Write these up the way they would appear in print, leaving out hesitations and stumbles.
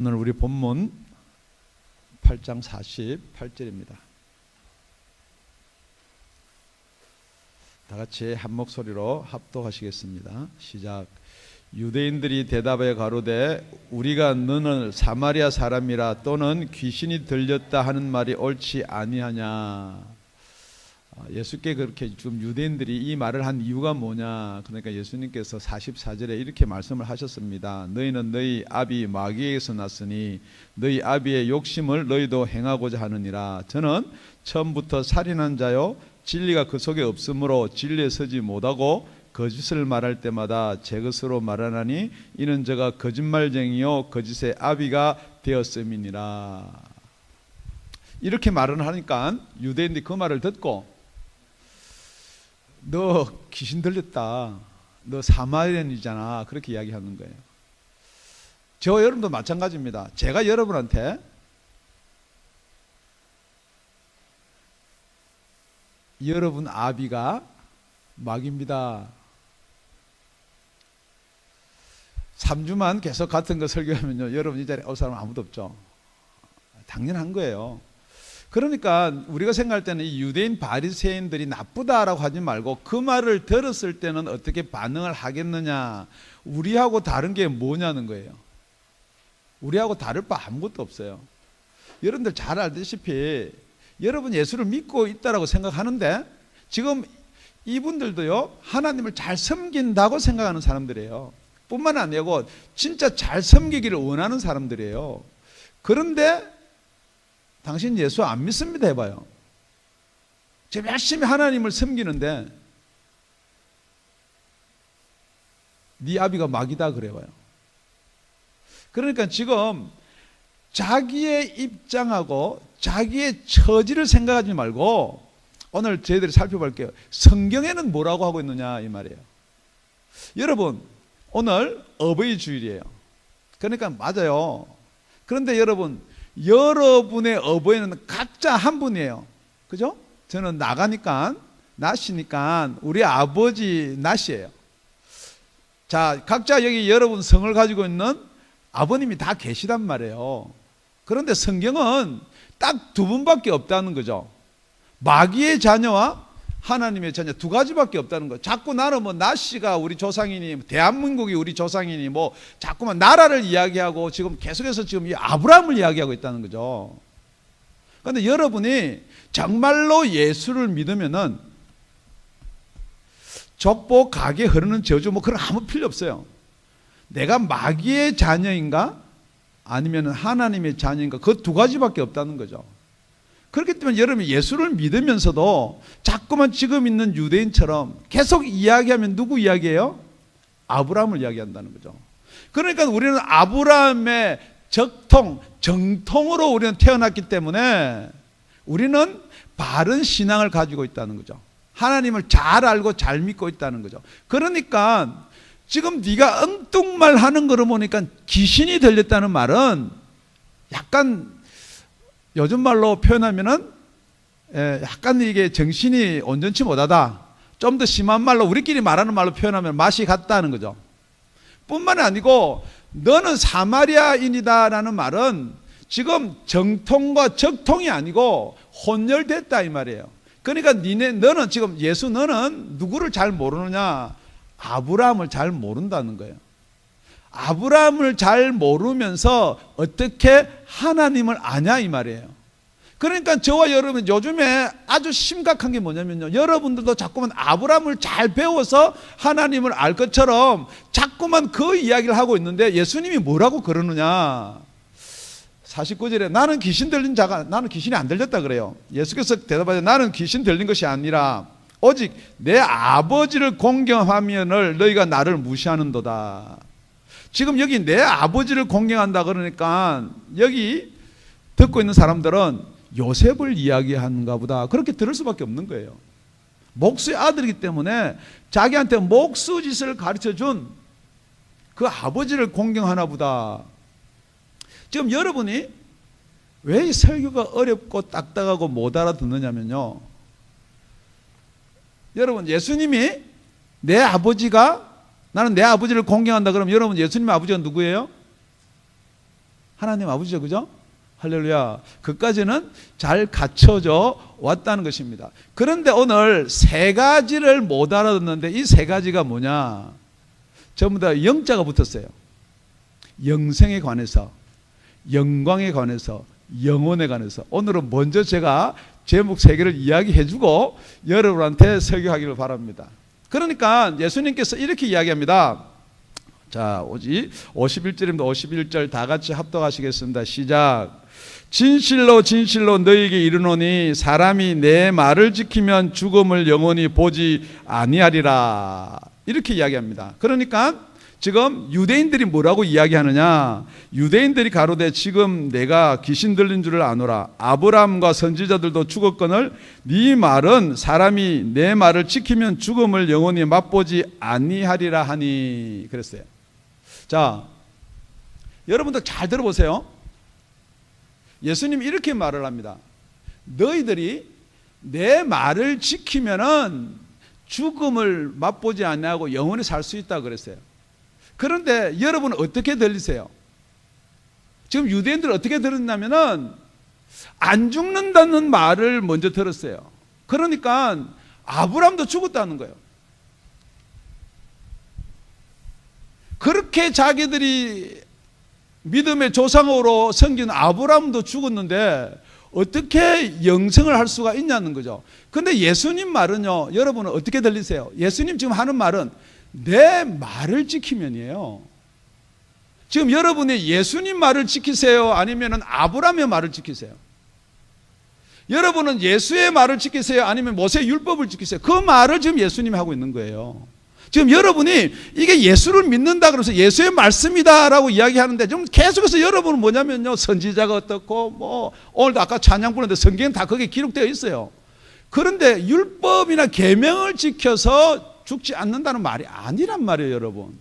오늘 우리 본문 8장 48절입니다. 다 같이 한 목소리로 합독하시겠습니다. 시작. 유대인들이 대답하여 가로되 우리가 너는 사마리아 사람이라 또는 귀신이 들렸다 하는 말이 옳지 아니하냐. 예수께 그렇게 지금 유대인들이 이 말을 한 이유가 뭐냐. 그러니까 예수님께서 44절에 이렇게 말씀을 하셨습니다. 너희는 너희 아비 마귀에게서 났으니 너희 아비의 욕심을 너희도 행하고자 하느니라. 저는 처음부터 살인한 자요 진리가 그 속에 없으므로 진리에 서지 못하고 거짓을 말할 때마다 제 것으로 말하나니 이는 저가 거짓말쟁이요 거짓의 아비가 되었음이니라. 이렇게 말을 하니까 유대인들이 그 말을 듣고 너 귀신 들렸다, 너 사마리아인이잖아, 그렇게 이야기하는 거예요. 저와 여러분도 마찬가지입니다. 제가 여러분한테 여러분 아비가 마귀입니다, 3주만 계속 같은 거 설교하면요 여러분 이 자리에 올 사람 아무도 없죠. 당연한 거예요. 그러니까 우리가 생각할 때는 이 유대인 바리새인들이 나쁘다라고 하지 말고 그 말을 들었을 때는 어떻게 반응을 하겠느냐, 우리하고 다른 게 뭐냐는 거예요. 우리하고 다를 바 아무것도 없어요. 여러분들 잘 알다시피 여러분 예수를 믿고 있다라고 생각하는데 지금 이분들도요 하나님을 잘 섬긴다고 생각하는 사람들이에요. 뿐만 아니고 진짜 잘 섬기기를 원하는 사람들이에요. 그런데 당신 예수 안 믿습니다 해봐요. 제가 열심히 하나님을 섬기는데 네 아비가 마귀다 그래봐요. 그러니까 지금 자기의 입장하고 자기의 처지를 생각하지 말고 오늘 저희들이 살펴볼게요. 성경에는 뭐라고 하고 있느냐 이 말이에요. 여러분 오늘 어버이 주일이에요. 그러니까 맞아요. 그런데 여러분의 어버이는 각자 한 분이에요. 그죠? 저는 나가니까 낫이니까 우리 아버지 낫이에요. 자, 각자 여기 여러분 성을 가지고 있는 아버님이 다 계시단 말이에요. 그런데 성경은 딱 두 분밖에 없다는 거죠. 마귀의 자녀와 하나님의 자녀 두 가지밖에 없다는 거. 자꾸 나는 뭐 나씨가 우리 조상이니 대한민국이 우리 조상이니 뭐 자꾸만 나라를 이야기하고 지금 계속해서 지금 이 아브라함을 이야기하고 있다는 거죠. 그런데 여러분이 정말로 예수를 믿으면은 족보 가게 흐르는 저주 뭐 그런 아무 필요 없어요. 내가 마귀의 자녀인가 아니면 하나님의 자녀인가 그 두 가지밖에 없다는 거죠. 그렇기 때문에 여러분이 예수를 믿으면서도 자꾸만 지금 있는 유대인처럼 계속 이야기하면 누구 이야기예요? 아브라함을 이야기한다는 거죠. 그러니까 우리는 아브라함의 정통으로 우리는 태어났기 때문에 우리는 바른 신앙을 가지고 있다는 거죠. 하나님을 잘 알고 잘 믿고 있다는 거죠. 그러니까 지금 네가 엉뚱말 하는 거를 보니까 귀신이 들렸다는 말은 약간 요즘 말로 표현하면은 약간 이게 정신이 온전치 못하다. 좀 더 심한 말로 우리끼리 말하는 말로 표현하면 맛이 갔다는 거죠. 뿐만 아니고 너는 사마리아인이다라는 말은 지금 정통과 적통이 아니고 혼혈됐다 이 말이에요. 그러니까 너는 지금 너는 누구를 잘 모르느냐? 아브라함을 잘 모른다는 거예요. 아브라함을 잘 모르면서 어떻게 하나님을 아냐 이 말이에요. 그러니까 저와 여러분 요즘에 아주 심각한 게 뭐냐면요, 여러분들도 자꾸만 아브라함을 잘 배워서 하나님을 알 것처럼 자꾸만 그 이야기를 하고 있는데 예수님이 뭐라고 그러느냐. 49절에 나는 귀신 들린 자가 나는 귀신이 안 들렸다 그래요. 예수께서 대답하되 나는 귀신 들린 것이 아니라 오직 내 아버지를 공경하면을 너희가 나를 무시하는도다. 지금 여기 내 아버지를 공경한다 그러니까 여기 듣고 있는 사람들은 요셉을 이야기하는가 보다 그렇게 들을 수밖에 없는 거예요. 목수의 아들이기 때문에 자기한테 목수짓을 가르쳐준 그 아버지를 공경하나 보다. 지금 여러분이 왜 이 설교가 어렵고 딱딱하고 못 알아듣느냐면요, 여러분 예수님이 내 아버지가 나는 내 아버지를 공경한다 그러면 여러분 예수님의 아버지가 누구예요? 하나님 아버지죠, 그죠? 할렐루야. 그까지는 잘 갖춰져 왔다는 것입니다. 그런데 오늘 세 가지를 못 알아듣는데 이 세 가지가 뭐냐? 전부 다 영자가 붙었어요. 영생에 관해서, 영광에 관해서, 영혼에 관해서. 오늘은 먼저 제가 제목 세 개를 이야기해주고 여러분한테 설교하기를 바랍니다. 그러니까 예수님께서 이렇게 이야기합니다. 자, 51절입니다. 51절 다 같이 합독하시겠습니다. 시작. 진실로 진실로 너희에게 이르노니 사람이 내 말을 지키면 죽음을 영원히 보지 아니하리라. 이렇게 이야기합니다. 그러니까 지금 유대인들이 뭐라고 이야기하느냐? 유대인들이 가로되 지금 내가 귀신 들린 줄을 아노라. 아브라함과 선지자들도 죽었거늘 네 말은 사람이 내 말을 지키면 죽음을 영원히 맛보지 아니하리라 하니. 그랬어요. 자, 여러분들 잘 들어보세요. 예수님 이렇게 말을 합니다. 너희들이 내 말을 지키면은 죽음을 맛보지 아니하고 영원히 살 수 있다 그랬어요. 그런데 여러분은 어떻게 들리세요? 지금 유대인들 어떻게 들었냐면은 안 죽는다는 말을 먼저 들었어요. 그러니까 아브라함도 죽었다는 거예요. 그렇게 자기들이 믿음의 조상으로 섬기는 아브라함도 죽었는데 어떻게 영생을 할 수가 있냐는 거죠. 그런데 예수님 말은요, 여러분은 어떻게 들리세요? 예수님 지금 하는 말은 내 말을 지키면이에요. 지금 여러분이 예수님 말을 지키세요? 아니면 아브라함의 말을 지키세요? 여러분은 예수의 말을 지키세요? 아니면 모세의 율법을 지키세요? 그 말을 지금 예수님이 하고 있는 거예요. 지금 여러분이 이게 예수를 믿는다 그래서 예수의 말씀이다라고 이야기하는데 좀 계속해서 여러분은 뭐냐면요, 선지자가 어떻고 오늘도 아까 찬양 부르는데 성경은 다 거기에 기록되어 있어요. 그런데 율법이나 계명을 지켜서 죽지 않는다는 말이 아니란 말이에요, 여러분.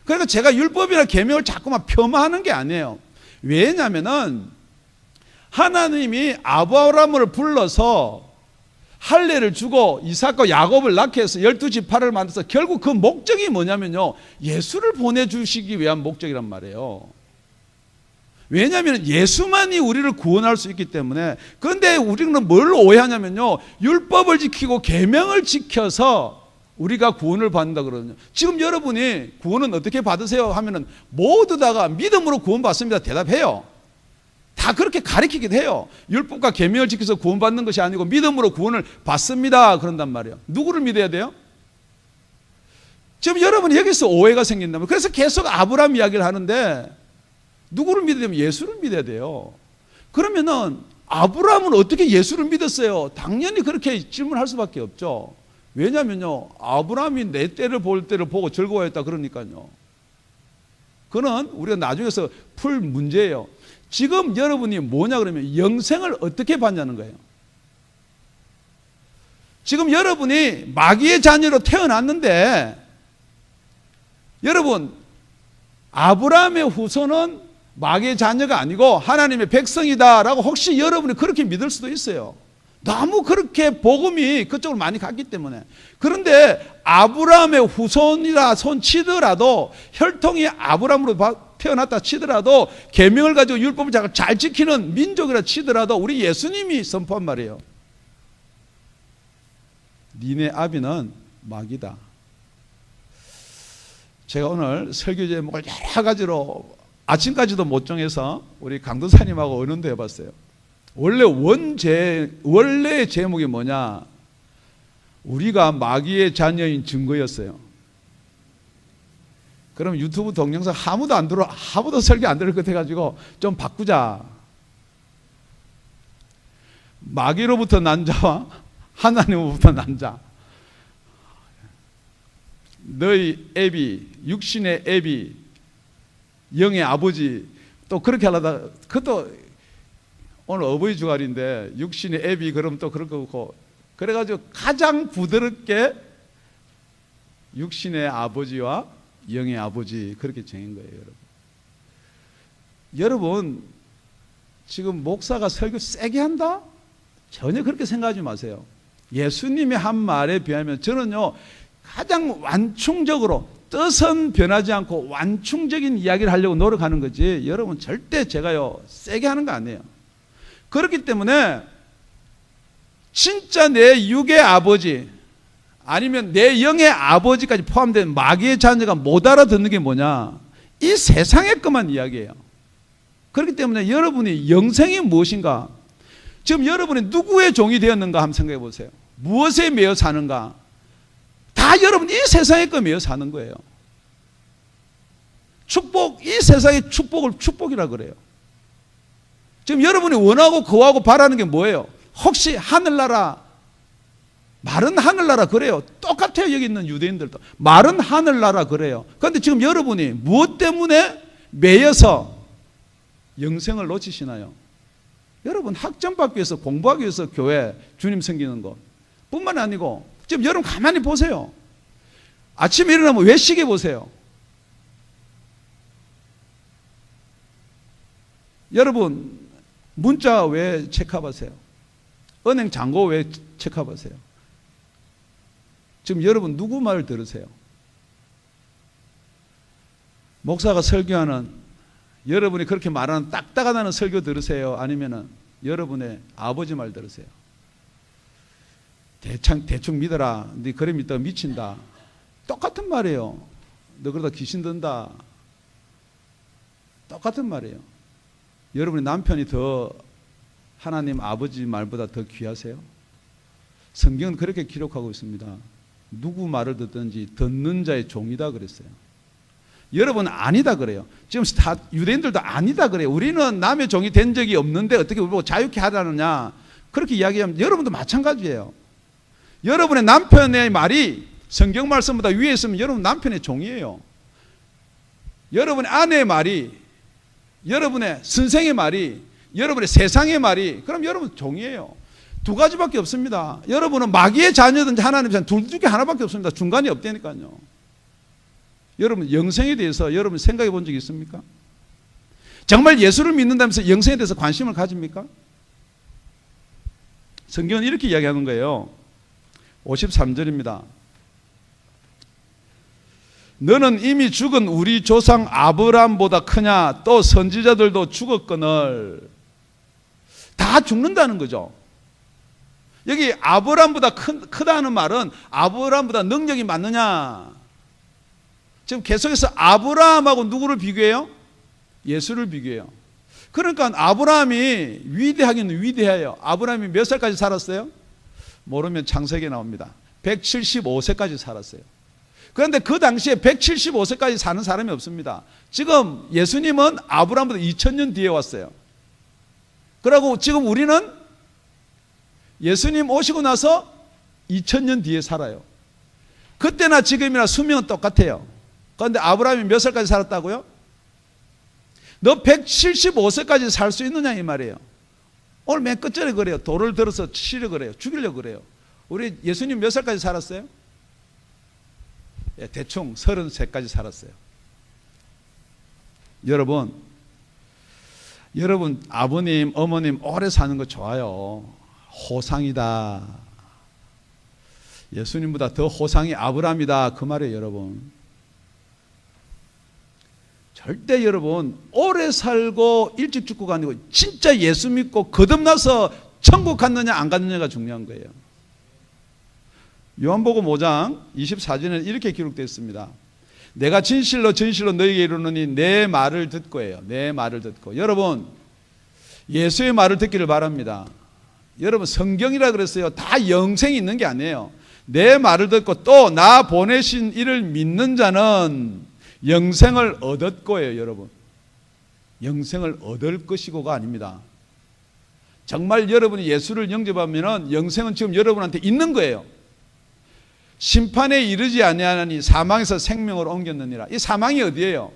그러니까 제가 율법이나 계명을 자꾸만 폄하하는 게 아니에요. 왜냐면은 하나님이 아브라함을 불러서 할례를 주고 이삭과 야곱을 낳게 해서 12지파를 만들어서 결국 그 목적이 뭐냐면요, 예수를 보내주시기 위한 목적이란 말이에요. 왜냐하면 예수만이 우리를 구원할 수 있기 때문에. 그런데 우리는 뭘 오해하냐면요, 율법을 지키고 계명을 지켜서 우리가 구원을 받는다 그러거든요. 지금 여러분이 구원은 어떻게 받으세요 하면은 모두 다가 믿음으로 구원받습니다 대답해요. 다 그렇게 가르치기도 해요. 율법과 계명을 지켜서 구원받는 것이 아니고 믿음으로 구원을 받습니다 그런단 말이에요. 누구를 믿어야 돼요? 지금 여러분이 여기서 오해가 생긴다면, 그래서 계속 아브라함 이야기를 하는데 누구를 믿어야 되면 예수를 믿어야 돼요. 그러면은 아브라함은 어떻게 예수를 믿었어요? 당연히 그렇게 질문할 수밖에 없죠. 왜냐면요, 아브라함이 내 때를 볼 때를 보고 즐거워했다 그러니까요. 그는 우리가 나중에서 풀 문제예요. 지금 여러분이 뭐냐 그러면 영생을 어떻게 받냐는 거예요. 지금 여러분이 마귀의 자녀로 태어났는데, 여러분 아브라함의 후손은 마귀의 자녀가 아니고 하나님의 백성이다라고 혹시 여러분이 그렇게 믿을 수도 있어요. 너무 그렇게 복음이 그쪽으로 많이 갔기 때문에. 그런데 아브라함의 후손이라 손치더라도, 혈통이 아브라함으로 태어났다 치더라도, 계명을 가지고 율법을 잘 지키는 민족이라 치더라도 우리 예수님이 선포한 말이에요. 니네 아비는 마귀다. 제가 오늘 설교 제목을 여러 가지로 아침까지도 못 정해서 우리 강도사님하고 의논도 해봤어요. 원래의 제목이 뭐냐? 우리가 마귀의 자녀인 증거였어요. 그럼 유튜브 동영상 아무도 설교 안 들을 것 같아가지고 좀 바꾸자. 마귀로부터 난 자와 하나님으로부터 난 자. 너희 애비, 육신의 애비, 영의 아버지, 또 그렇게 하려다, 그것도 오늘 어버이 주말인데 육신의 애비 그럼 또 그럴 거고, 그래가지고 가장 부드럽게 육신의 아버지와 영의 아버지 그렇게 정한 거예요, 여러분. 여러분 지금 목사가 설교 세게 한다? 전혀 그렇게 생각하지 마세요. 예수님이 한 말에 비하면 저는요, 가장 완충적으로 뜻은 변하지 않고 완충적인 이야기를 하려고 노력하는 거지, 여러분 절대 제가요 세게 하는 거 아니에요. 그렇기 때문에 진짜 내 육의 아버지 아니면 내 영의 아버지까지 포함된 마귀의 자녀가 못 알아듣는 게 뭐냐, 이 세상의 것만 이야기해요. 그렇기 때문에 여러분이 영생이 무엇인가, 지금 여러분이 누구의 종이 되었는가 한번 생각해 보세요. 무엇에 매여 사는가, 다 여러분 이 세상의 거 매여 사는 거예요. 축복, 이 세상의 축복을 축복이라 그래요. 지금 여러분이 원하고 거하고 바라는 게 뭐예요? 혹시 하늘나라, 말은 하늘나라 그래요. 똑같아요. 여기 있는 유대인들도 말은 하늘나라 그래요. 그런데 지금 여러분이 무엇 때문에 매여서 영생을 놓치시나요? 여러분 학점 받기 위해서, 공부하기 위해서 교회 주님 섬기는 것 뿐만 아니고, 지금 여러분 가만히 보세요. 아침에 일어나면 왜 시계 보세요? 여러분 문자 왜 체크하세요? 은행 잔고 왜 체크하세요? 지금 여러분 누구 말 들으세요? 목사가 설교하는, 여러분이 그렇게 말하는 딱딱하다는 설교 들으세요? 아니면은 여러분의 아버지 말 들으세요? 대충 믿어라. 네 그래 믿다가 미친다. 똑같은 말이에요. 너 그러다 귀신 든다. 똑같은 말이에요. 여러분의 남편이 더 하나님 아버지 말보다 더 귀하세요? 성경은 그렇게 기록하고 있습니다. 누구 말을 듣든지 듣는 자의 종이다 그랬어요. 여러분 아니다 그래요. 지금 다 유대인들도 아니다 그래요. 우리는 남의 종이 된 적이 없는데 어떻게 우리 보고 자유케 하라느냐, 그렇게 이야기하면 여러분도 마찬가지예요. 여러분의 남편의 말이 성경 말씀보다 위에 있으면 여러분 남편의 종이에요. 여러분의 아내의 말이, 여러분의 선생의 말이, 여러분의 세상의 말이, 그럼 여러분 종이에요. 두 가지밖에 없습니다. 여러분은 마귀의 자녀든지 하나님의 자녀, 둘 중에 하나밖에 없습니다. 중간이 없다니까요. 여러분 영생에 대해서 여러분 생각해 본 적이 있습니까? 정말 예수를 믿는다면서 영생에 대해서 관심을 가집니까? 성경은 이렇게 이야기하는 거예요. 53절입니다. 너는 이미 죽은 우리 조상 아브라함보다 크냐? 또 선지자들도 죽었거늘. 다 죽는다는 거죠. 여기 아브라함보다 크다는 말은 아브라함보다 능력이 많느냐? 지금 계속해서 아브라함하고 누구를 비교해요? 예수를 비교해요. 그러니까 아브라함이 위대하긴 위대해요. 아브라함이 몇 살까지 살았어요? 모르면 창세기에 나옵니다. 175세까지 살았어요. 그런데 그 당시에 175세까지 사는 사람이 없습니다. 지금 예수님은 아브라함보다 2000년 뒤에 왔어요. 그리고 지금 우리는 예수님 오시고 나서 2000년 뒤에 살아요. 그때나 지금이나 수명은 똑같아요. 그런데 아브라함이 몇 살까지 살았다고요? 너 175세까지 살 수 있느냐 이 말이에요. 오늘 맨 끝절에 그래요. 돌을 들어서 치려 그래요. 죽이려고 그래요. 우리 예수님 몇 살까지 살았어요? 예, 대충 33까지 살았어요. 여러분 아버님 어머님 오래 사는 거 좋아요. 호상이다. 예수님보다 더 호상이 아브라함이다 그 말이에요. 여러분 절대 여러분 오래 살고 일찍 죽고가 아니고 진짜 예수 믿고 거듭나서 천국 갔느냐 안 갔느냐가 중요한 거예요. 요한복음 5장 24절에는 이렇게 기록되어 있습니다. 내가 진실로 너희에게 이르노니 내 말을 듣고예요. 내 말을 듣고. 여러분 예수의 말을 듣기를 바랍니다. 여러분 성경이라 그랬어요. 다 영생이 있는 게 아니에요. 내 말을 듣고 또 나 보내신 이를 믿는 자는 영생을 얻을 거예요. 여러분 영생을 얻을 것이고가 아닙니다. 정말 여러분이 예수를 영접하면 영생은 지금 여러분한테 있는 거예요. 심판에 이르지 아니하니 사망에서 생명으로 옮겼느니라. 이 사망이 어디예요?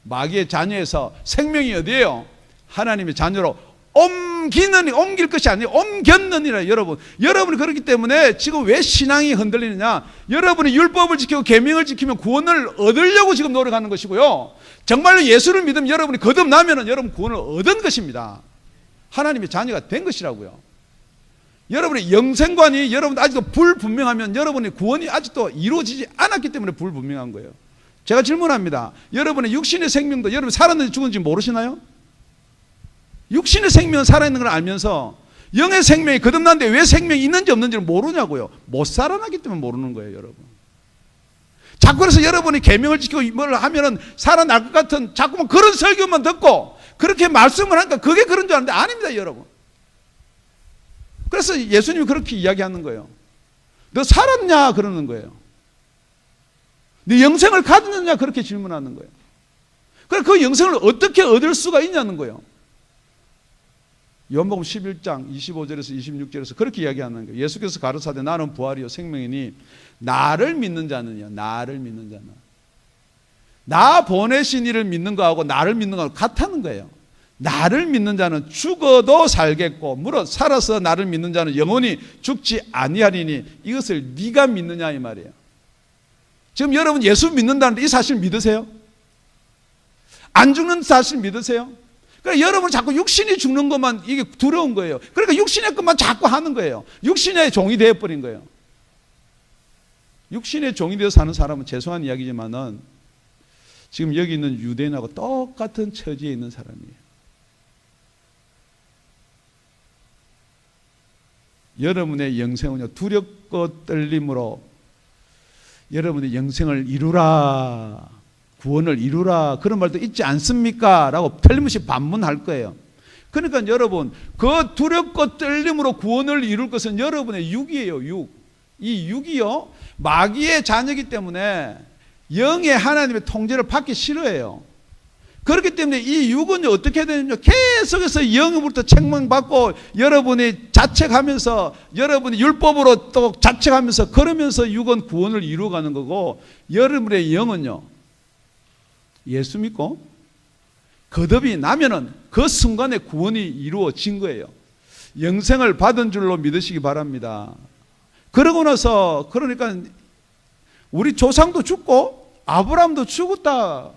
마귀의 자녀에서 생명이 어디예요? 하나님의 자녀로 옮길 것이 아니에요. 옮겼느니라. 여러분이 그렇기 때문에 지금 왜 신앙이 흔들리느냐? 여러분이 율법을 지키고 계명을 지키면 구원을 얻으려고 지금 노력하는 것이고요. 정말로 예수를 믿으면 여러분이 거듭나면 여러분 구원을 얻은 것입니다. 하나님의 자녀가 된 것이라고요. 여러분의 영생관이 여러분 아직도 불분명하면 여러분의 구원이 아직도 이루어지지 않았기 때문에 불분명한 거예요. 제가 질문합니다. 여러분의 육신의 생명도 여러분 살았는지 죽은지 모르시나요? 육신의 생명은 살아있는 걸 알면서 영의 생명이 거듭났는데 왜 생명이 있는지 없는지를 모르냐고요. 못 살아나기 때문에 모르는 거예요, 여러분. 자꾸 그래서 여러분이 계명을 지키고 뭘 하면은 살아날 것 같은 자꾸만 그런 설교만 듣고 그렇게 말씀을 하니까 그게 그런 줄 아는데 아닙니다, 여러분. 그래서 예수님이 그렇게 이야기하는 거예요. 너 살았냐? 그러는 거예요. 네 영생을 가졌느냐? 그렇게 질문하는 거예요. 그래 그 영생을 어떻게 얻을 수가 있냐는 거예요. 요한복음 11장 25절에서 26절에서 그렇게 이야기하는 거예요. 예수께서 가르사대 나는 부활이요 생명이니 나를 믿는 자는요. 나를 믿는 자는 나 보내신 이를 믿는 거하고 나를 믿는 거하고 같다는 거예요. 나를 믿는 자는 죽어도 살겠고 무릇 살아서 나를 믿는 자는 영원히 죽지 아니하리니 이것을 네가 믿느냐 이 말이에요. 지금 여러분 예수 믿는다는데 이 사실 믿으세요? 안 죽는 사실 믿으세요? 그러니까 여러분 자꾸 육신이 죽는 것만 이게 두려운 거예요. 그러니까 육신의 것만 자꾸 하는 거예요. 육신의 종이 되어버린 거예요. 육신의 종이 되어 사는 사람은 죄송한 이야기지만은 지금 여기 있는 유대인하고 똑같은 처지에 있는 사람이에요. 여러분의 영생은요 두렵고 떨림으로 여러분의 영생을 이루라, 구원을 이루라 그런 말도 있지 않습니까? 라고 틀림없이 반문할 거예요. 그러니까 여러분 그 두렵고 떨림으로 구원을 이룰 것은 여러분의 육이에요. 육. 이 육이요 마귀의 자녀이기 때문에 영의 하나님의 통제를 받기 싫어해요. 그렇기 때문에 이 육은 어떻게 되냐면 계속해서 영으로부터 책망받고 여러분이 자책하면서 여러분이 율법으로 또 자책하면서 그러면서 육은 구원을 이루어가는 거고 여러분의 영은요 예수 믿고 거듭이 나면은 그 순간에 구원이 이루어진 거예요. 영생을 받은 줄로 믿으시기 바랍니다. 그러고 나서 그러니까 우리 조상도 죽고 아브라함도 죽었다.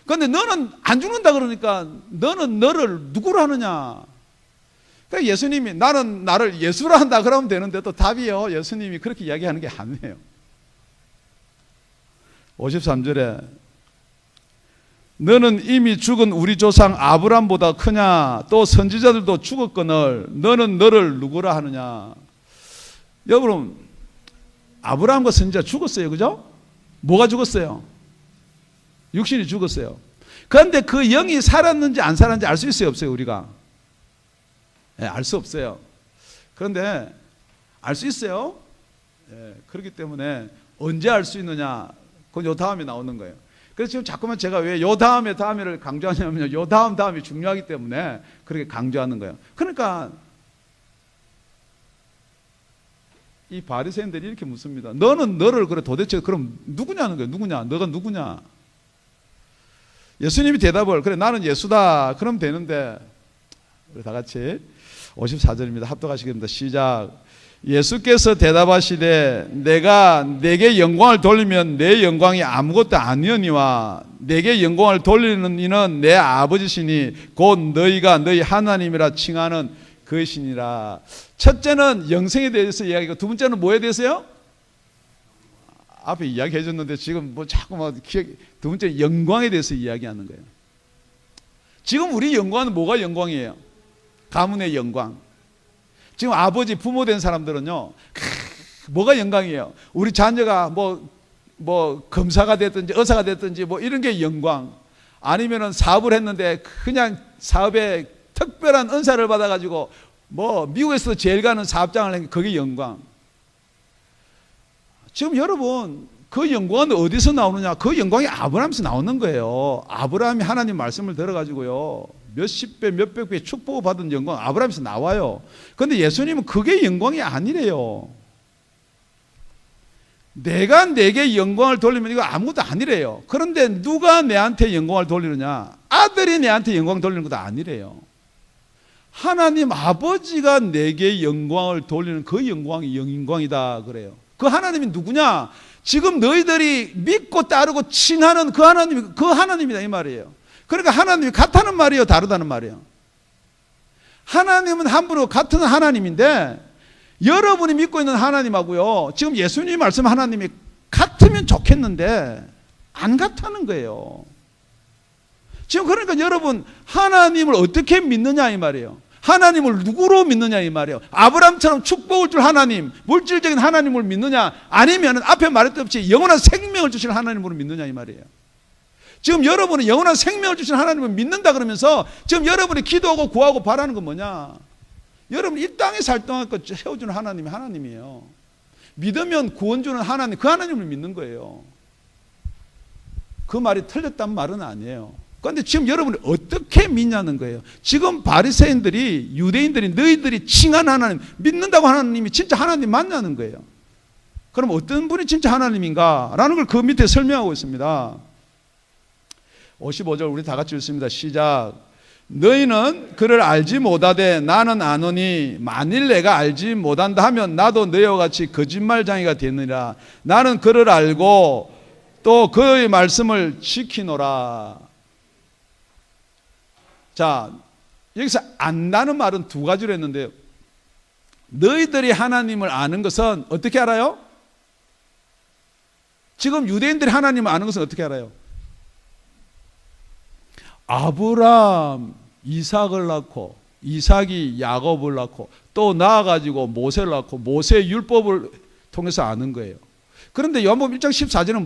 그런데 너는 안 죽는다 그러니까 너는 너를 누구로 하느냐. 그러니까 예수님이 나는 나를 예수로 한다 그러면 되는데 또 답이요. 예수님이 그렇게 이야기하는 게 아니에요. 53절에 너는 이미 죽은 우리 조상 아브라함보다 크냐 또 선지자들도 죽었거늘 너는 너를 누구라 하느냐. 여러분 아브라함과 선지자 죽었어요. 그죠? 뭐가 죽었어요? 육신이 죽었어요. 그런데 그 영이 살았는지 안 살았는지 알 수 있어요? 없어요? 우리가? 네, 알 수 없어요. 그런데 알 수 있어요. 네, 그렇기 때문에 언제 알 수 있느냐 그건 요 다음에 나오는 거예요. 그래서 지금 자꾸만 제가 왜 요 다음에를 강조하냐면요 요 다음이 중요하기 때문에 그렇게 강조하는 거예요. 그러니까 이 바리새인들이 이렇게 묻습니다. 너는 너를 그래 도대체 그럼 누구냐는 거예요. 누구냐? 너가 누구냐? 예수님이 대답을 그래 나는 예수다 그럼 되는데 우리 다 같이 54절입니다. 합독하시겠습니다. 시작. 예수께서 대답하시되 내가 내게 영광을 돌리면 내 영광이 아무것도 아니오니와 내게 영광을 돌리는 이는 내 아버지시니 곧 너희가 너희 하나님이라 칭하는 그것이니라. 첫째는 영생에 대해서 이야기하고 두 번째는 뭐에 대해서요? 앞에 이야기해 줬는데 지금 뭐 자꾸 두 번째 영광에 대해서 이야기하는 거예요. 지금 우리 영광은 뭐가 영광이에요? 가문의 영광. 지금 아버지 부모 된 사람들은요 뭐가 영광이에요? 우리 자녀가 뭐 검사가 됐든지 의사가 됐든지 뭐 이런 게 영광. 아니면은 사업을 했는데 그냥 사업에 특별한 은사를 받아가지고 뭐 미국에서 제일 가는 사업장을 한 게 그게 영광. 지금 여러분 그 영광은 어디서 나오느냐? 그 영광이 아브라함에서 나오는 거예요. 아브라함이 하나님 말씀을 들어가지고요 몇십 배 몇백 배 축복을 받은 영광 아브라함에서 나와요. 그런데 예수님은 그게 영광이 아니래요. 내가 내게 영광을 돌리면 이거 아무것도 아니래요. 그런데 누가 내한테 영광을 돌리느냐? 아들이 내한테 영광 돌리는 것도 아니래요. 하나님 아버지가 내게 영광을 돌리는 그 영광이 영광이다 그래요. 그 하나님이 누구냐? 지금 너희들이 믿고 따르고 칭하는 그 하나님이다 이 말이에요. 그러니까 하나님이 같다는 말이에요, 다르다는 말이에요? 하나님은 한 분으로 같은 하나님인데 여러분이 믿고 있는 하나님하고요, 지금 예수님이 말씀 하나님이 같으면 좋겠는데 안 같다는 거예요. 지금 그러니까 여러분 하나님을 어떻게 믿느냐 이 말이에요. 하나님을 누구로 믿느냐 이 말이에요. 아브라함처럼 축복을 줄 하나님, 물질적인 하나님을 믿느냐, 아니면 앞에 말했듯이 영원한 생명을 주실 하나님으로 믿느냐 이 말이에요. 지금 여러분은 영원한 생명을 주신 하나님을 믿는다 그러면서 지금 여러분이 기도하고 구하고 바라는 건 뭐냐? 여러분 이 땅에 살 동안 세워주는 하나님이 하나님이에요. 믿으면 구원 주는 하나님, 그 하나님을 믿는 거예요. 그 말이 틀렸단 말은 아니에요. 그런데 지금 여러분이 어떻게 믿냐는 거예요. 지금 바리새인들이, 유대인들이 너희들이 칭한 하나님, 믿는다고 하나님이 진짜 하나님 맞냐는 거예요. 그럼 어떤 분이 진짜 하나님인가? 라는 걸 그 밑에 설명하고 있습니다. 55절 우리 다 같이 읽습니다. 시작. 너희는 그를 알지 못하되 나는 아노니 만일 내가 알지 못한다 하면 나도 너희와 같이 거짓말장이가 되느니라. 나는 그를 알고 또 그의 말씀을 지키노라. 자, 여기서 안다는 말은 두 가지로 했는데요. 너희들이 하나님을 아는 것은 어떻게 알아요? 지금 유대인들이 하나님을 아는 것은 어떻게 알아요? 아브라함 이삭을 낳고 이삭이 야곱을 낳고 또 낳아가지고 모세를 낳고 모세의 율법을 통해서 아는 거예요. 그런데 요한복음 1장 14절은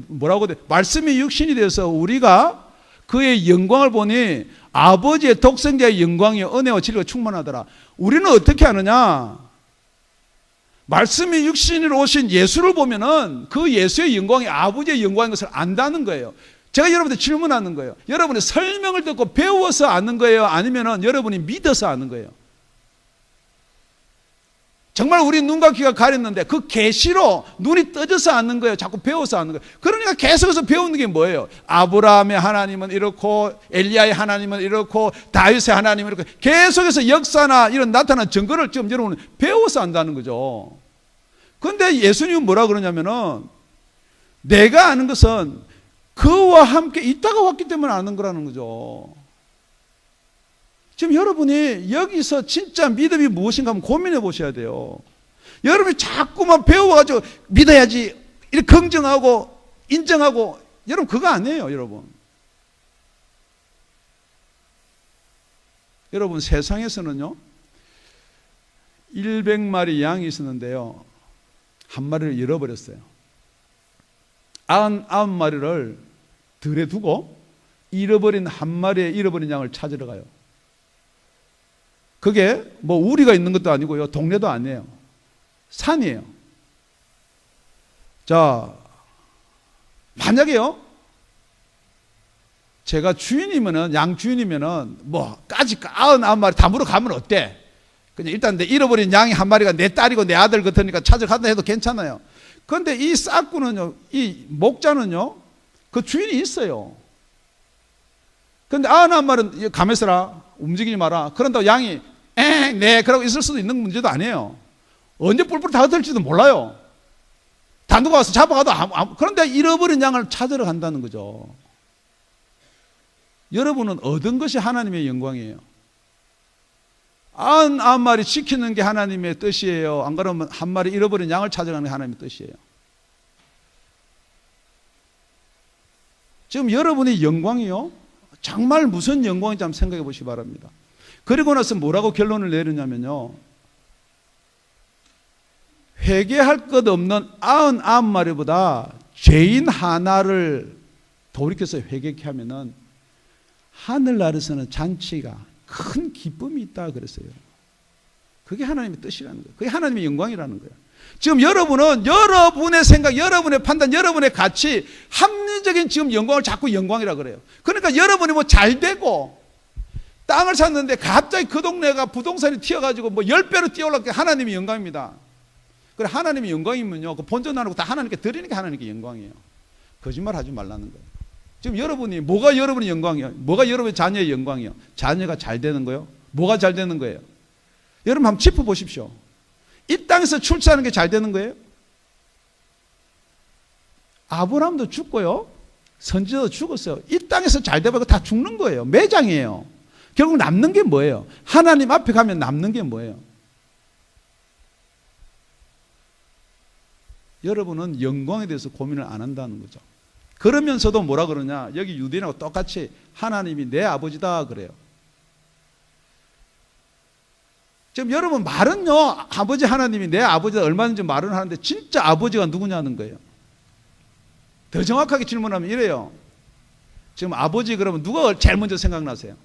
뭐라고 돼? 말씀이 육신이 되어서 우리가 그의 영광을 보니 아버지의 독생자의 영광이 은혜와 진리가 충만하더라. 우리는 어떻게 아느냐? 말씀이 육신으로 오신 예수를 보면은 그 예수의 영광이 아버지의 영광인 것을 안다는 거예요. 제가 여러분한테 질문하는 거예요. 여러분이 설명을 듣고 배워서 아는 거예요? 아니면은 여러분이 믿어서 아는 거예요? 정말 우리 눈과 귀가 가렸는데 그 계시로 눈이 떠져서 아는 거예요? 자꾸 배워서 아는 거예요? 그러니까 계속해서 배우는 게 뭐예요? 아브라함의 하나님은 이렇고 엘리야의 하나님은 이렇고 다윗의 하나님은 이렇고 계속해서 역사나 이런 나타난 증거를 지금 여러분은 배워서 안다는 거죠. 그런데 예수님은 뭐라 그러냐면은 내가 아는 것은 그와 함께 있다가 왔기 때문에 아는 거라는 거죠. 지금 여러분이 여기서 진짜 믿음이 무엇인가 한번 고민해 보셔야 돼요. 여러분이 자꾸만 배워가지고 믿어야지 이렇게 긍정하고 인정하고, 여러분 그거 아니에요. 여러분 세상에서는요 100마리 양이 있었는데요 한 마리를 잃어버렸어요. 99마리를 들에 두고 잃어버린 한 마리의 잃어버린 양을 찾으러 가요. 그게 뭐 우리가 있는 것도 아니고요, 동네도 아니에요. 산이에요. 자, 만약에요 제가 주인이면은, 양 주인이면은 뭐까지 99마리 다 물어가면 어때? 그냥 일단 내 잃어버린 양이 한 마리가 내 딸이고 내 아들 같으니까 찾으러 간다 해도 괜찮아요. 그런데 이 싹구는요, 이 목자는요, 그 주인이 있어요. 그런데 99마리는 가만 있어라, 움직이지 마라. 그런다고 양이 네 그러고 있을 수도 있는 문제도 아니에요. 언제 뿔뿔이 다 흩을지도 몰라요. 단두가 와서 잡아가도 그런데 잃어버린 양을 찾으러 간다는 거죠. 여러분은 얻은 것이 하나님의 영광이에요. 99마리 지키는 게 하나님의 뜻이에요? 안 그러면 한 마리 잃어버린 양을 찾아가는 게 하나님의 뜻이에요? 지금 여러분의 영광이요, 정말 무슨 영광인지 한번 생각해 보시기 바랍니다. 그리고 나서 뭐라고 결론을 내리냐면요, 회개할 것 없는 99마리보다 죄인 하나를 돌이켜서 회개케 하면은 하늘나라에서는 잔치가 큰 기쁨이 있다 그랬어요. 그게 하나님의 뜻이라는 거예요. 그게 하나님의 영광이라는 거예요. 지금 여러분은 여러분의 생각, 여러분의 판단, 여러분의 가치, 합리적인 지금 영광을 자꾸 영광이라 그래요. 그러니까 여러분이 뭐 잘 되고 땅을 샀는데 갑자기 그 동네가 부동산이 튀어가지고 뭐 10배로 뛰어올랐게 하나님의 영광입니다. 그래, 하나님의 영광이면요, 그 본전 나누고 다 하나님께 드리는 게 하나님께 영광이에요. 거짓말 하지 말라는 거예요. 지금 여러분이 뭐가 여러분의 영광이에요? 뭐가 여러분의 자녀의 영광이에요? 자녀가 잘 되는 거예요? 뭐가 잘 되는 거예요? 여러분 한번 짚어보십시오. 이 땅에서 출세하는 게 잘 되는 거예요? 아브라함도 죽고요, 선지자도 죽었어요. 이 땅에서 잘 되면 다 죽는 거예요. 매장이에요. 결국 남는 게 뭐예요? 하나님 앞에 가면 남는 게 뭐예요? 여러분은 영광에 대해서 고민을 안 한다는 거죠. 그러면서도 뭐라 그러냐? 여기 유대인하고 똑같이 하나님이 내 아버지다 그래요. 지금 여러분 말은요, 아버지 하나님이 내 아버지다 얼마든지 말은 하는데 진짜 아버지가 누구냐는 거예요. 더 정확하게 질문하면 이래요. 지금 아버지 그러면 누가 제일 먼저 생각나세요?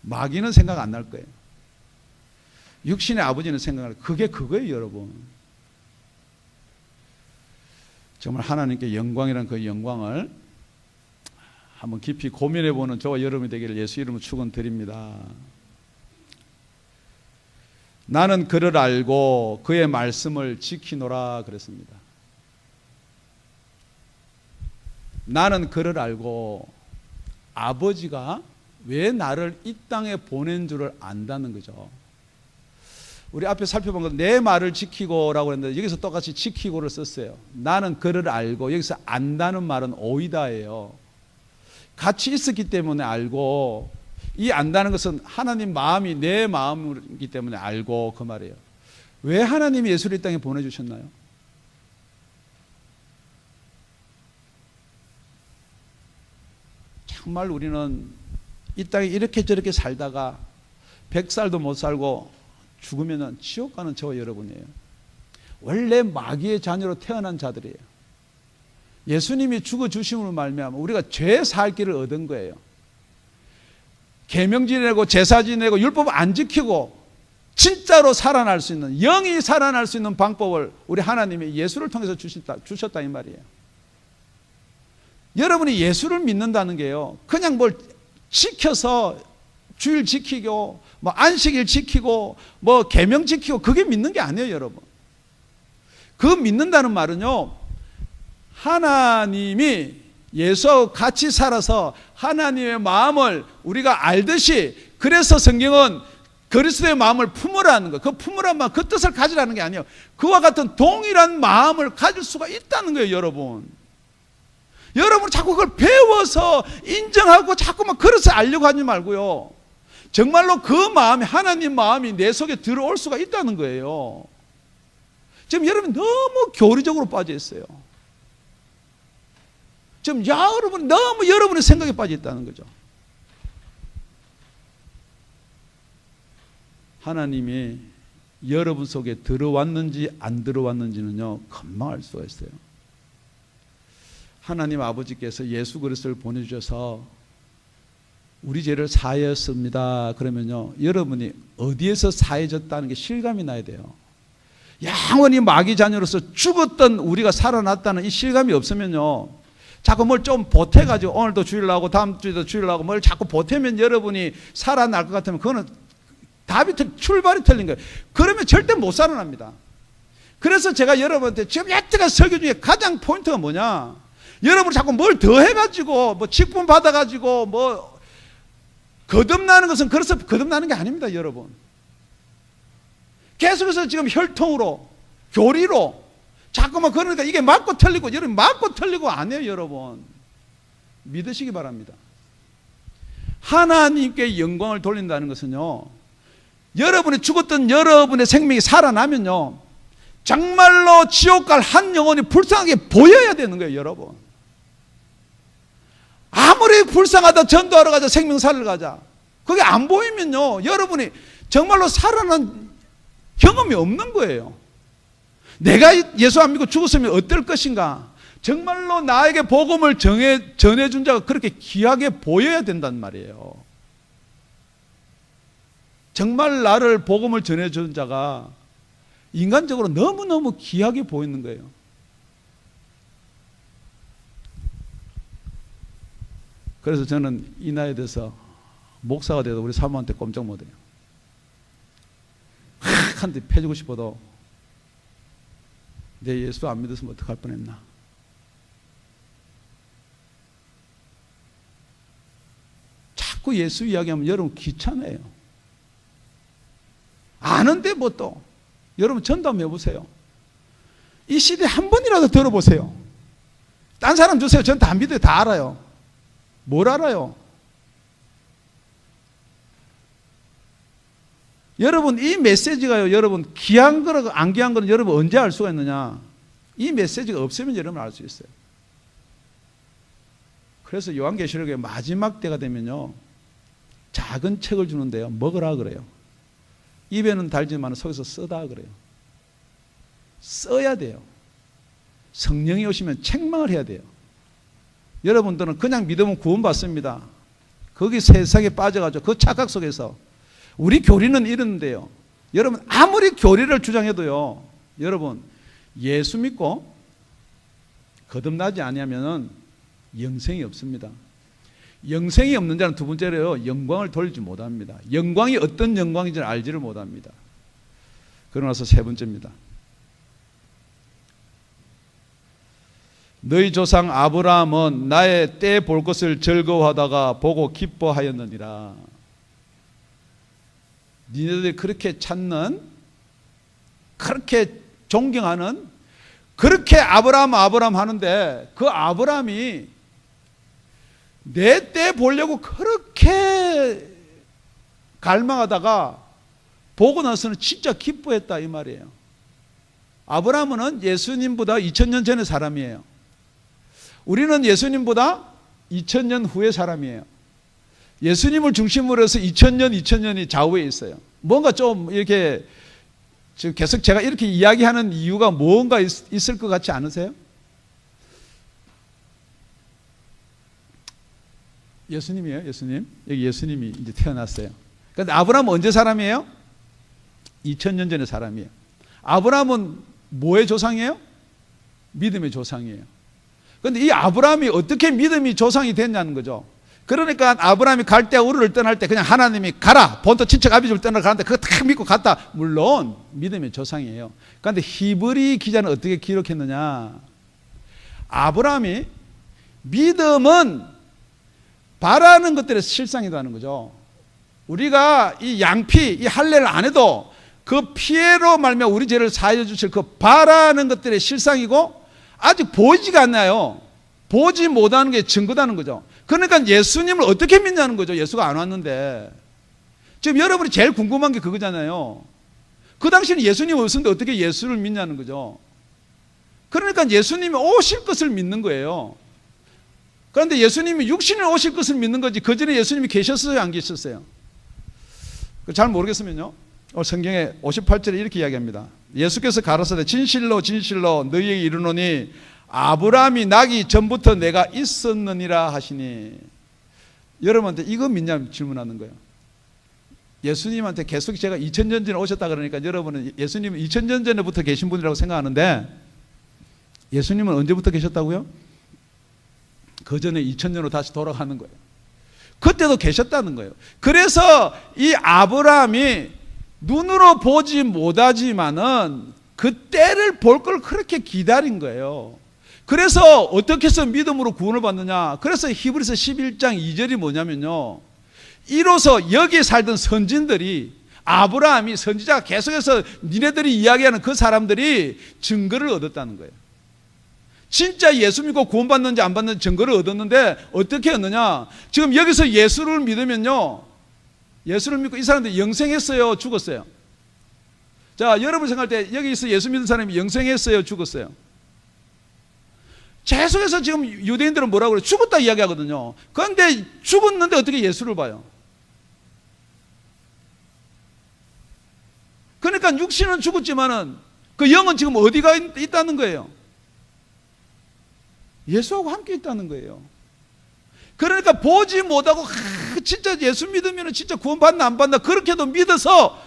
마귀는 생각 안 날 거예요. 육신의 아버지는 생각날 거예요. 그게 그거예요, 여러분. 정말 하나님께 영광이란 그 영광을 한번 깊이 고민해보는 저와 여러분이 되기를 예수 이름으로 축원드립니다. 나는 그를 알고 그의 말씀을 지키노라 그랬습니다. 나는 그를 알고 아버지가 왜 나를 이 땅에 보낸 줄을 안다는 거죠. 우리 앞에 살펴본 건 내 말을 지키고라고 했는데 여기서 똑같이 지키고를 썼어요. 나는 그를 알고, 여기서 안다는 말은 오이다예요. 같이 있었기 때문에 알고, 이 안다는 것은 하나님 마음이 내 마음이기 때문에 알고 그 말이에요. 왜 하나님이 예수를 이 땅에 보내주셨나요? 정말 우리는 이 땅에 이렇게 저렇게 살다가 100살도 못 살고 죽으면 지옥 가는 저와 여러분이에요. 원래 마귀의 자녀로 태어난 자들이에요. 예수님이 죽어주심으로 말미암아 우리가 죄 살 길을 얻은 거예요. 계명 지내고 제사 지내고 율법 안 지키고 진짜로 살아날 수 있는, 영이 살아날 수 있는 방법을 우리 하나님이 예수를 통해서 주셨다 이 말이에요. 여러분이 예수를 믿는다는 게요, 그냥 뭘 지켜서 주일 지키고 뭐 안식일 지키고 뭐 계명 지키고 그게 믿는 게 아니에요, 여러분. 그 믿는다는 말은요, 하나님이 예수와 같이 살아서 하나님의 마음을 우리가 알듯이, 그래서 성경은 그리스도의 마음을 품으라는 거, 그 품으란 말, 그 뜻을 가지라는 게 아니에요. 그와 같은 동일한 마음을 가질 수가 있다는 거예요, 여러분. 여러분 자꾸 그걸 배워서 인정하고 자꾸만 그릇을 알려고 하지 말고요, 정말로 그 마음이, 하나님 마음이 내 속에 들어올 수가 있다는 거예요. 지금 여러분 너무 교리적으로 빠져 있어요. 지금 여러분 너무 여러분의 생각에 빠져 있다는 거죠. 하나님이 여러분 속에 들어왔는지 안 들어왔는지는요, 금방 알 수가 있어요. 하나님 아버지께서 예수 그리스도를 보내주셔서 우리 죄를 사하였습니다 그러면요, 여러분이 어디에서 사해졌다는 게 실감이 나야 돼요. 영원히 마귀 자녀로서 죽었던 우리가 살아났다는 이 실감이 없으면요, 자꾸 뭘 좀 보태가지고 오늘도 주일 나오고 다음 주에도 주일 나오고 뭘 자꾸 보태면 여러분이 살아날 것 같으면 그거는 답이 출발이 틀린 거예요. 그러면 절대 못 살아납니다. 그래서 제가 여러분한테 지금 여태까지 설교 중에 가장 포인트가 뭐냐, 여러분이 자꾸 뭘 더 해가지고 뭐 직분 받아가지고 뭐 거듭나는 것은 그래서 거듭나는 게 아닙니다, 여러분. 계속해서 지금 혈통으로, 교리로 자꾸만, 그러니까 이게 맞고 틀리고, 여러분 맞고 틀리고 안 해요, 여러분. 믿으시기 바랍니다. 하나님께 영광을 돌린다는 것은요, 여러분이 죽었던 여러분의 생명이 살아나면요, 정말로 지옥 갈 한 영혼이 불쌍하게 보여야 되는 거예요, 여러분. 아무리 불쌍하다 전도하러 가자, 생명 살러 가자, 그게 안 보이면요, 여러분이 정말로 살아난 경험이 없는 거예요. 내가 예수 안 믿고 죽었으면 어떨 것인가, 정말로 나에게 복음을 전해준 자가 그렇게 귀하게 보여야 된단 말이에요. 정말 나를 복음을 전해준 자가 인간적으로 너무너무 귀하게 보이는 거예요. 그래서 저는 이 나이에 대해서 목사가 돼도 우리 사모한테 꼼짝 못해요. 한 대 패주고 싶어도 내 예수 안 믿었으면 어떡할 뻔했나. 자꾸 예수 이야기하면 여러분 귀찮아요. 아는데 뭐 또. 여러분 전담 해보세요. 이 시대 한 번이라도 들어보세요. 딴 사람 주세요. 전 다 믿어요. 다 알아요. 뭘 알아요? 여러분 이 메시지가요, 여러분 귀한 거랑 안 귀한 거는 여러분 언제 알 수가 있느냐? 이 메시지가 없으면 여러분 알 수 있어요. 그래서 요한계시록의 마지막 때가 되면요, 작은 책을 주는데요, 먹으라 그래요. 입에는 달지만 속에서 쓰다 그래요. 써야 돼요. 성령이 오시면 책망을 해야 돼요. 여러분들은 그냥 믿으면 구원받습니다. 거기 세상에 빠져가지고 그 착각 속에서 우리 교리는 이러는데요, 여러분 아무리 교리를 주장해도요, 여러분 예수 믿고 거듭나지 아니하면은 영생이 없습니다. 영생이 없는 자는 두 번째로요, 영광을 돌리지 못합니다. 영광이 어떤 영광인지를 알지를 못합니다. 그러고 나서 세 번째입니다. 너희 조상 아브라함은 나의 때 볼 것을 즐거워하다가 보고 기뻐하였느니라. 니네들이 그렇게 찾는, 그렇게 존경하는, 그렇게 아브라함 하는데 그 아브라함이 내 때 보려고 그렇게 갈망하다가 보고 나서는 진짜 기뻐했다 이 말이에요. 아브라함은 예수님보다 2000년 전의 사람이에요. 우리는 예수님보다 2000년 후의 사람이에요. 예수님을 중심으로 해서 2000년이 좌우에 있어요. 뭔가 좀 이렇게 지금 계속 제가 이렇게 이야기하는 이유가 뭔가 있을 것 같지 않으세요? 예수님이에요, 예수님. 여기 예수님이 이제 태어났어요. 그런데 아브라함은 언제 사람이에요? 2000년 전의 사람이에요. 아브라함은 뭐의 조상이에요? 믿음의 조상이에요. 그런데 이 아브라함이 어떻게 믿음이 조상이 됐냐는 거죠. 그러니까 아브라함이 갈대아 우르를 떠날 때 그냥 하나님이 가라, 본토 친척 아비집을 떠나러 가는데 그거 다 믿고 갔다. 물론 믿음의 조상이에요. 그런데 히브리 기자는 어떻게 기록했느냐? 아브라함이 믿음은 바라는 것들의 실상이라는 거죠. 우리가 이 양피, 이 할례를 안 해도 그 피해로 말미암아 우리 죄를 사하여 주실 그 바라는 것들의 실상이고, 아직 보이지가 않나요? 보지 못하는 게 증거다는 거죠. 그러니까 예수님을 어떻게 믿냐는 거죠. 예수가 안 왔는데. 지금 여러분이 제일 궁금한 게 그거잖아요. 그 당시에는 예수님이 없었는데 어떻게 예수를 믿냐는 거죠. 그러니까 예수님이 오실 것을 믿는 거예요. 그런데 예수님이 육신에 오실 것을 믿는 거지, 그 전에 예수님이 계셨어요, 안 계셨어요? 잘 모르겠으면요, 성경에 58절에 이렇게 이야기합니다. 예수께서 가라사대 진실로 진실로 너희에게 이르노니 아브라함이 나기 전부터 내가 있었느니라 하시니. 여러분한테 이거 믿냐 질문하는 거예요. 예수님한테 계속 제가 2000년 전에 오셨다 그러니까 여러분은 예수님은 2000년 전에부터 계신 분이라고 생각하는데, 예수님은 언제부터 계셨다고요? 그 전에 2000년으로 다시 돌아가는 거예요. 그때도 계셨다는 거예요. 그래서 이 아브라함이 눈으로 보지 못하지만은 그 때를 볼 걸 그렇게 기다린 거예요. 그래서 어떻게 해서 믿음으로 구원을 받느냐? 그래서 히브리서 11장 2절이 뭐냐면요, 이로써 여기에 살던 선진들이, 아브라함이 선지자가 계속해서 니네들이 이야기하는 그 사람들이 증거를 얻었다는 거예요. 진짜 예수 믿고 구원 받는지 안 받는지 증거를 얻었는데 어떻게 얻느냐? 지금 여기서 예수를 믿으면요, 예수를 믿고 이 사람들이 영생했어요, 죽었어요? 자, 여러분 생각할 때 여기서 예수 믿는 사람이 영생했어요, 죽었어요? 계속해서 지금 유대인들은 뭐라고 그래요? 죽었다 이야기하거든요. 그런데 죽었는데 어떻게 예수를 봐요? 그러니까 육신은 죽었지만은 그 영은 지금 어디가 있다는 거예요? 예수하고 함께 있다는 거예요. 그러니까 보지 못하고 진짜 예수 믿으면 진짜 구원받나 안 받나 그렇게도 믿어서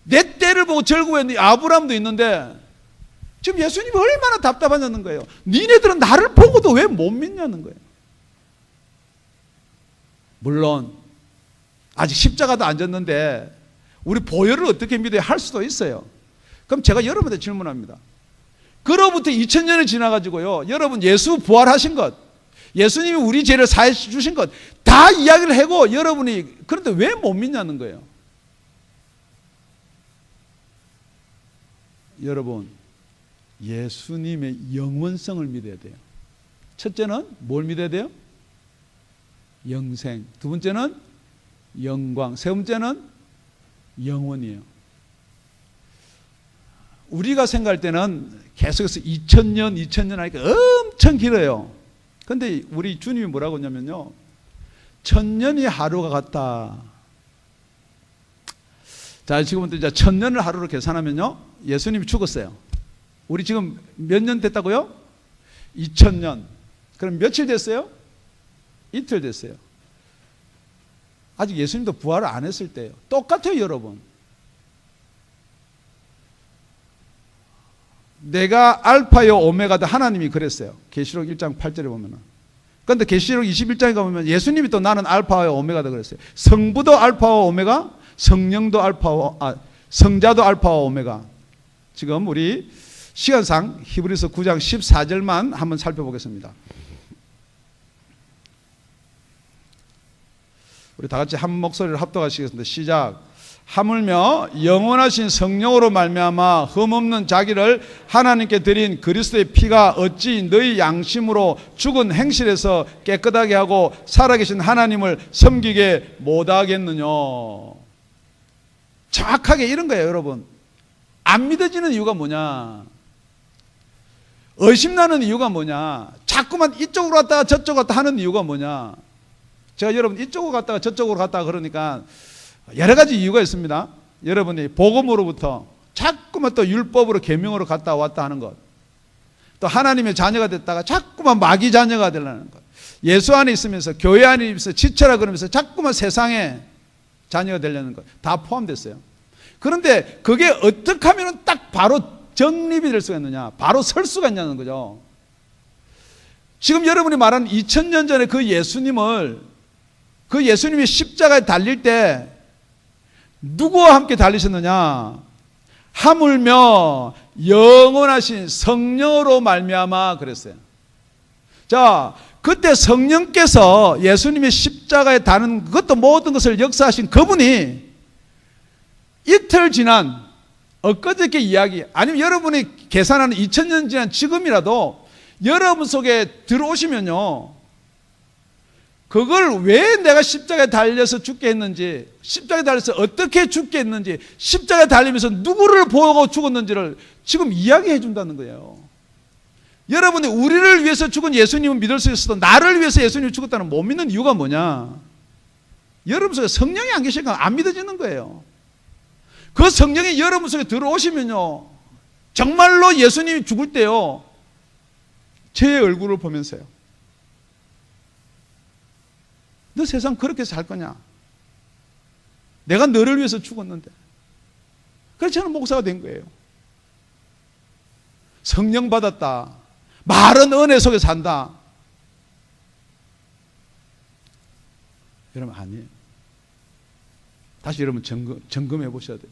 내 때를 보고 즐거워했는데, 아브라함도 있는데 지금 예수님이 얼마나 답답하냐는 거예요. 니네들은 나를 보고도 왜 못 믿냐는 거예요. 물론 아직 십자가도 안 졌는데 우리 보혈을 어떻게 믿어야 할 수도 있어요. 그럼 제가 여러분한테 질문합니다. 그로부터 2000년이 지나가지고요, 여러분 예수 부활하신 것, 예수님이 우리 죄를 사해 주신 것 다 이야기를 하고 여러분이 그런데 왜 못 믿냐는 거예요. 여러분, 예수님의 영원성을 믿어야 돼요. 첫째는 뭘 믿어야 돼요? 영생. 두 번째는 영광. 세 번째는 영원이에요. 우리가 생각할 때는 계속해서 2000년 하니까 엄청 길어요. 근데 우리 주님이 뭐라고 하냐면요, 1000년이 하루가 같다. 자, 지금부터 이제 1000년을 하루로 계산하면요, 예수님이 죽었어요. 우리 지금 몇 년 됐다고요? 2000년. 그럼 며칠 됐어요? 이틀 됐어요. 아직 예수님도 부활을 안 했을 때예요. 똑같아요, 여러분. 내가 알파요 오메가다, 하나님이 그랬어요. 계시록 1장 8절에 보면은. 그런데 계시록 21장에 가보면 예수님이 또 나는 알파와 오메가다 그랬어요. 성부도 알파와 오메가, 성령도 알파와, 성자도 알파와 오메가. 지금 우리 시간상 히브리서 9장 14절만 한번 살펴보겠습니다. 우리 다 같이 한 목소리를 합독하시겠습니다. 시작. 하물며 영원하신 성령으로 말미암아 흠없는 자기를 하나님께 드린 그리스도의 피가 어찌 너희 양심으로 죽은 행실에서 깨끗하게 하고 살아계신 하나님을 섬기게 못하겠느냐. 정확하게 이런 거예요, 여러분. 안 믿어지는 이유가 뭐냐, 의심나는 이유가 뭐냐, 자꾸만 이쪽으로 갔다가 저쪽으로 갔다 하는 이유가 뭐냐. 제가 여러분 이쪽으로 갔다가 저쪽으로 갔다가 그러니까 여러 가지 이유가 있습니다. 여러분이 복음으로부터 자꾸만 또 율법으로 계명으로 갔다 왔다 하는 것, 또 하나님의 자녀가 됐다가 자꾸만 마귀 자녀가 되려는 것, 예수 안에 있으면서 교회 안에 있으면서 지체라 그러면서 자꾸만 세상의 자녀가 되려는 것, 다 포함됐어요. 그런데 그게 어떻게 하면 딱 바로 정립이 될 수가 있느냐, 바로 설 수가 있냐는 거죠. 지금 여러분이 말한 2000년 전에 그 예수님을, 그 예수님이 십자가에 달릴 때 누구와 함께 달리셨느냐? 하물며 영원하신 성령으로 말미암아 그랬어요. 자, 그때 성령께서 예수님이 십자가에 다는 그것도 모든 것을 역사하신 그분이 이틀 지난 엊그저께 이야기, 아니면 여러분이 계산하는 2000년 지난 지금이라도 여러분 속에 들어오시면요, 그걸 왜 내가 십자가에 달려서 죽게 했는지, 십자가에 달려서 어떻게 죽게 했는지, 십자가에 달리면서 누구를 보고 죽었는지를 지금 이야기해 준다는 거예요. 여러분이 우리를 위해서 죽은 예수님은 믿을 수 있어도 나를 위해서 예수님이 죽었다는 못 믿는 이유가 뭐냐? 여러분 속에 성령이 안 계시니까 안 믿어지는 거예요. 그 성령이 여러분 속에 들어오시면요, 정말로 예수님이 죽을 때요, 제 얼굴을 보면서요, 너 세상 그렇게 살 거냐? 내가 너를 위해서 죽었는데. 그래서 저는 목사가 된 거예요. 성령 받았다, 마른 은혜 속에 산다. 여러분 아니에요. 다시 여러분 점검해 보셔야 돼요.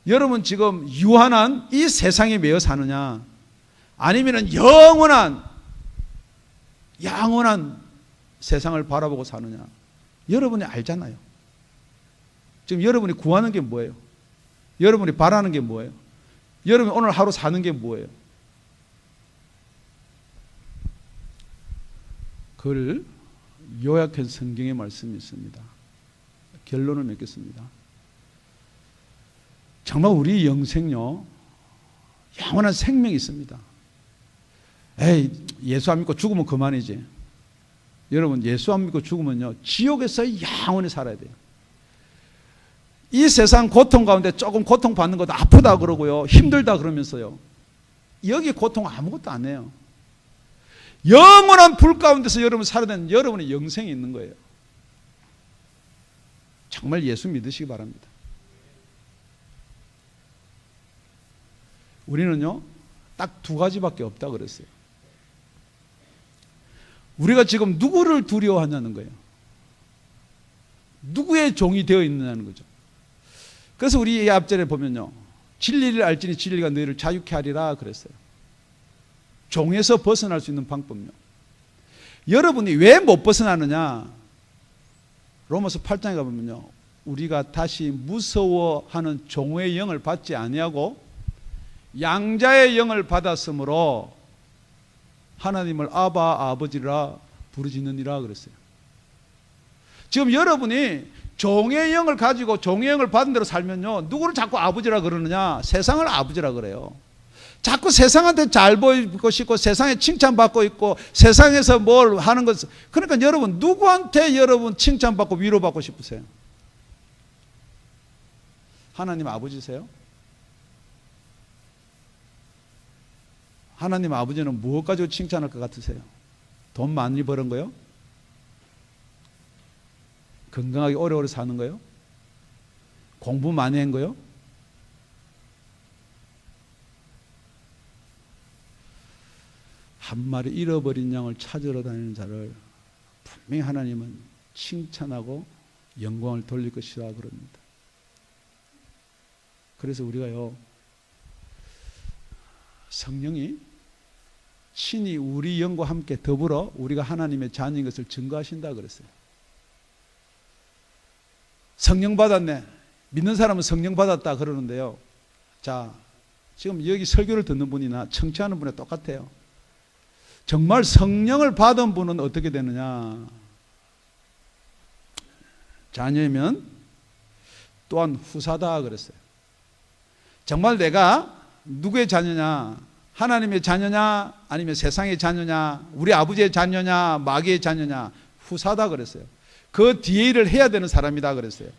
여러분 지금 유한한 이 세상에 매여 사느냐, 아니면 영원한 세상을 바라보고 사느냐. 여러분이 알잖아요. 지금 여러분이 구하는 게 뭐예요? 여러분이 바라는 게 뭐예요? 여러분이 오늘 하루 사는 게 뭐예요? 그걸 요약한 성경의 말씀이 있습니다. 결론을 맺겠습니다. 정말 우리 영생요, 영원한 생명이 있습니다. 에이, 예수 안 믿고 죽으면 그만이지. 여러분, 예수 안 믿고 죽으면요, 지옥에서 영원히 살아야 돼요. 이 세상 고통 가운데 조금 고통받는 것도 아프다 그러고요, 힘들다 그러면서요, 여기 고통 아무것도 안 해요. 영원한 불 가운데서 여러분 살아야 되는 여러분의 영생이 있는 거예요. 정말 예수 믿으시기 바랍니다. 우리는요, 딱 두 가지밖에 없다 그랬어요. 우리가 지금 누구를 두려워하냐는 거예요. 누구의 종이 되어 있느냐는 거죠. 그래서 우리 이 앞절에 보면요, 진리를 알지니 진리가 너희를 자유케 하리라 그랬어요. 종에서 벗어날 수 있는 방법요. 여러분이 왜 못 벗어나느냐? 로마서 8장에 가보면요, 우리가 다시 무서워하는 종의 영을 받지 아니하고 양자의 영을 받았으므로 하나님을 아바 아버지라 부르짖느니라 그랬어요. 지금 여러분이 종의 영을 가지고 종의 영을 받은 대로 살면요, 누구를 자꾸 아버지라 그러느냐? 세상을 아버지라 그래요. 자꾸 세상한테 잘 보이고 싶고 세상에 칭찬받고 있고 세상에서 뭘 하는 것. 그러니까 여러분, 누구한테 여러분 칭찬받고 위로받고 싶으세요? 하나님 아버지세요? 하나님 아버지는 무엇 가지고 칭찬할 것 같으세요? 돈 많이 버는 거요? 건강하게 오래오래 사는 거요? 공부 많이 한 거요? 한 마리 잃어버린 양을 찾으러 다니는 자를 분명히 하나님은 칭찬하고 영광을 돌릴 것이라 그럽니다. 그래서 우리가요, 성령이 친히 우리 영과 함께 더불어 우리가 하나님의 자녀인 것을 증거하신다 그랬어요. 성령 받았네, 믿는 사람은 성령 받았다 그러는데요, 자, 지금 여기 설교를 듣는 분이나 청취하는 분이 똑같아요. 정말 성령을 받은 분은 어떻게 되느냐? 자녀이면 또한 후사다 그랬어요. 정말 내가 누구의 자녀냐? 하나님의 자녀냐? 아니면 세상의 자녀냐? 우리 아버지의 자녀냐? 마귀의 자녀냐? 후사다 그랬어요. 그 뒤에 일을 해야 되는 사람이다 그랬어요.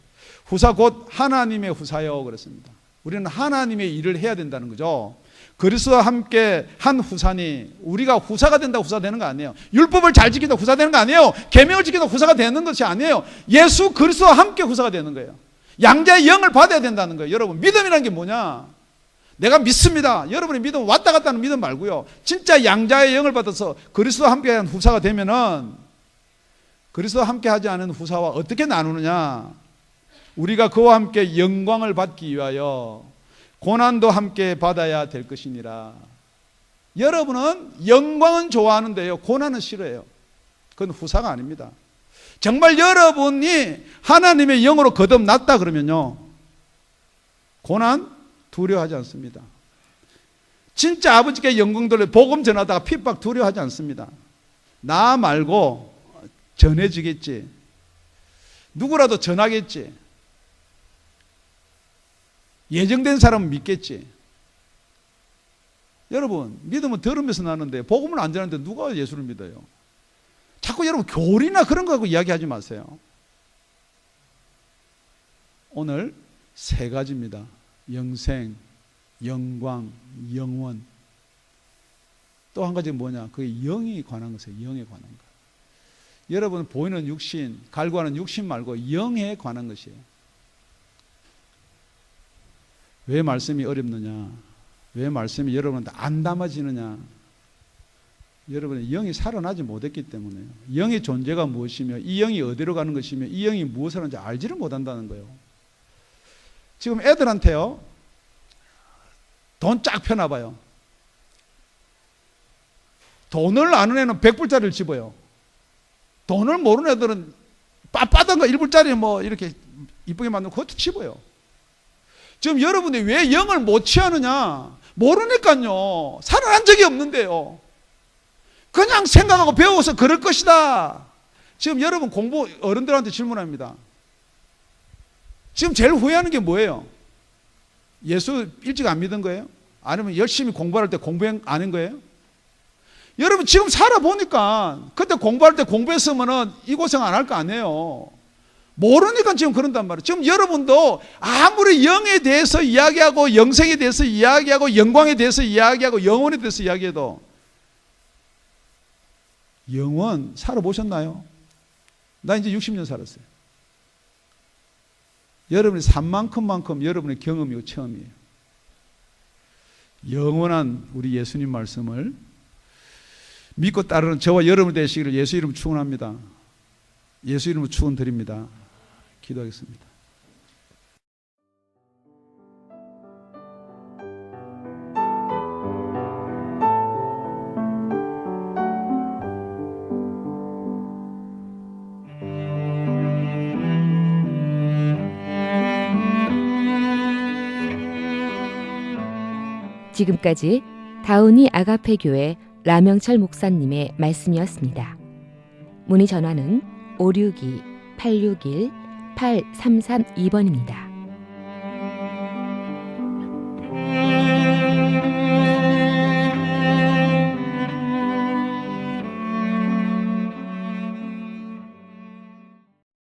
후사 곧 하나님의 후사요 그랬습니다. 우리는 하나님의 일을 해야 된다는 거죠. 그리스도와 함께 한 후사니, 우리가 후사가 된다고 후사 되는 거 아니에요. 율법을 잘 지킨다고 후사 되는 거 아니에요. 계명을 지킨다고 후사가 되는 것이 아니에요. 예수 그리스도와 함께 후사가 되는 거예요. 양자의 영을 받아야 된다는 거예요. 여러분, 믿음이라는 게 뭐냐? 내가 믿습니다. 여러분의 믿음 왔다 갔다 하는 믿음 말고요, 진짜 양자의 영을 받아서 그리스도와 함께 한 후사가 되면은, 그리스도와 함께 하지 않은 후사와 어떻게 나누느냐? 우리가 그와 함께 영광을 받기 위하여 고난도 함께 받아야 될 것이니라. 여러분은 영광은 좋아하는데요, 고난은 싫어해요. 그건 후사가 아닙니다. 정말 여러분이 하나님의 영으로 거듭났다 그러면요, 고난 두려워하지 않습니다. 진짜 아버지께 영광 돌려 복음 전하다가 핍박 두려워하지 않습니다. 나 말고 전해지겠지, 누구라도 전하겠지, 예정된 사람은 믿겠지. 여러분, 믿음은 들으면서 나는데 복음을 안 전하는데 누가 예수를 믿어요? 자꾸 여러분 교리나 그런 거 갖고 이야기하지 마세요. 오늘 세 가지입니다. 영생, 영광, 영원. 또 한 가지 뭐냐? 그게 영이 관한 것이에요. 영에 관한 것. 여러분 보이는 육신, 갈구하는 육신 말고 영에 관한 것이에요. 왜 말씀이 어렵느냐? 왜 말씀이 여러분한테 안 담아지느냐? 여러분의 영이 살아나지 못했기 때문에요. 영의 존재가 무엇이며 이 영이 어디로 가는 것이며 이 영이 무엇을 하는지 알지를 못한다는 거예요. 지금 애들한테요, 돈 쫙 펴나 봐요. 돈을 아는 애는 100불짜리를 집어요. 돈을 모르는 애들은 빳빳한 거 1불짜리 뭐 이렇게 이쁘게 만들고 그것도 집어요. 지금 여러분이 왜 영을 못 취하느냐? 모르니까요. 살아난 적이 없는데요. 그냥 생각하고 배워서 그럴 것이다. 지금 여러분 공부 어른들한테 질문합니다. 지금 제일 후회하는 게 뭐예요? 예수 일찍 안 믿은 거예요? 아니면 열심히 공부할 때 공부 안 한 거예요? 여러분 지금 살아보니까 그때 공부할 때 공부했으면 이 고생 안 할 거 아니에요. 모르니까 지금 그런단 말이에요. 지금 여러분도 아무리 영에 대해서 이야기하고 영생에 대해서 이야기하고 영광에 대해서 이야기하고 영혼에 대해서 이야기해도 영원 살아보셨나요? 나 이제 60년 살았어요. 여러분이 산 만큼 여러분의 경험이고 체험이에요. 영원한 우리 예수님 말씀을 믿고 따르는 저와 여러분 되시기를 예수 이름으로 축원합니다. 예수 이름으로 축원드립니다. 기도하겠습니다. 지금까지 다운이 아가페 교회 라명철 목사님의 말씀이었습니다. 문의 전화는 562-861 8332번입니다.